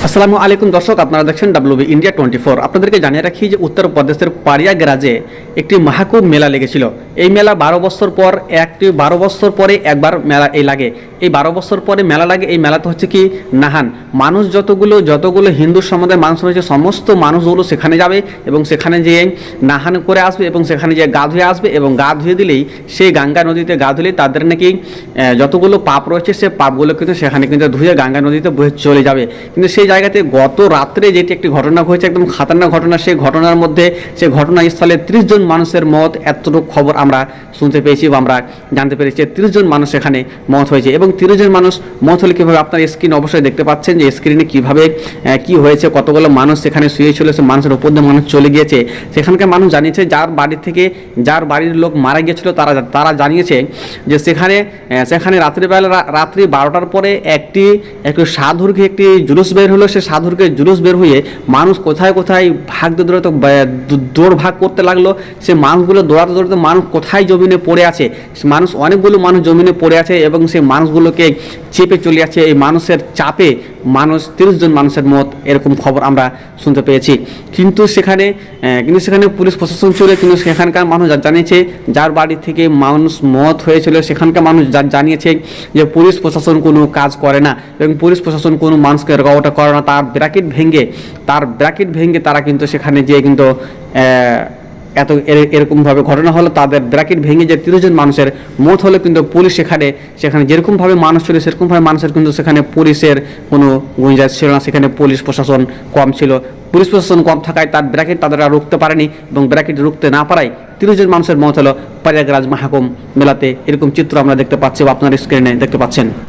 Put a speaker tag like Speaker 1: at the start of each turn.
Speaker 1: আসসালামু আলাইকুম দর্শক, আপনারা দেখছেন WB ইন্ডিয়া 24। আপনাদেরকে জানিয়ে রাখি যে উত্তরপ্রদেশের পারিয়াগরাজে একটি মহাকুম্ভ মেলা লেগেছিল। এই মেলা 12 বছর পর 12 বছর পরে একবার মেলা লাগে। এই 12 বছর পরে মেলা লাগে। এই মেলাতে হচ্ছে কি নাহান, মানুষ যতগুলো হিন্দু সম্প্রদায়ের মানুষ রয়েছে সমস্ত মানুষগুলো সেখানে যাবে এবং সেখানে যেয়ে নাহান করে আসবে এবং সেখানে যেয়ে গা ধুয়ে আসবে এবং গা ধুয়ে দিলেই সেই গঙ্গা নদীতে গা ধুলেই তাদের নাকি যতগুলো পাপ রয়েছে সে পাপগুলো কিন্তু সেখানে কিন্তু ধুয়ে গঙ্গা নদীতে বয়ে চলে যাবে। কিন্তু সেই জায়গাতে গত রাত্রে যেটি একটি ঘটনা হয়েছে, একদম খাতারনাক ঘটনা, সেই ঘটনার মধ্যে সেই ঘটনাস্থলে 30 জন মানুষের মত, এতটুকু খবর আমরা শুনতে পেয়েছি বা আমরা জানতে পেরেছি 30 জন মানুষ এখানে মত হয়েছে। এবং 30 জন মানুষ মত হলে কীভাবে আপনার স্ক্রিন অবশ্যই দেখতে পাচ্ছেন যে স্ক্রিনে কীভাবে কি হয়েছে, কতগুলো মানুষ সেখানে শুয়েছিল, সে মানুষের উপর দিয়ে মানুষ চলে গিয়েছে। সেখানকার মানুষ জানিয়েছে যার বাড়ির লোক মারা গিয়েছিল তারা জানিয়েছে যে সেখানে রাত্রি 12টার পরে একটি সাধুরকে একটি জুলুস বের হলো। সে সাধুরকে জুলুস বের হয়ে মানুষ কোথায় দৌড়ভাগ করতে লাগলো। সে মানুষগুলো দৌড়াতে মানুষ কোথায় জমিনে পড়ে আছে, অনেকগুলো মানুষ জমিনে পড়ে আছে এবং সেই মানুষগুলোকে চেপে চলে যাচ্ছে। এই মানুষের চাপে 30 জন মানুষের মত, এরকম খবর আমরা শুনতে পেয়েছি। কিন্তু সেখানে পুলিশ প্রশাসন ছিল, কিন্তু সেখানকার মানুষ জানিয়েছে যার বাড়ি থেকে মানুষ মত হয়েছিল সেখানকার মানুষ জানিয়েছে যে পুলিশ প্রশাসন কোনো কাজ করে না এবং পুলিশ প্রশাসন কোনো মানুষকে রোগাওটা করে না। তার ব্র্যাকেট ভেঙে তারা কিন্তু সেখানে যেয়ে কিন্তু এরকমভাবে ঘটনা হলো। তাদের ব্র্যাকেট ভেঙে যে 30 জন মানুষের মত হলো, কিন্তু পুলিশ সেখানে যেরকমভাবে মানুষ ছিল সেরকমভাবে মানুষের কিন্তু সেখানে পুলিশের কোনো গুঞ্জাইশ ছিল না। সেখানে পুলিশ প্রশাসন কম ছিল। পুলিশ প্রশাসন কম থাকায় তার ব্র্যাকেট তারা রুখতে পারেনি এবং ব্র্যাকেট রুখতে না পারায় 30 জন মানুষের মত হলো। পারিয়াগরাজ মহাকুম্ভ মেলাতে এরকম চিত্র আমরা দেখতে পাচ্ছি বা আপনার স্ক্রিনে দেখতে পাচ্ছেন।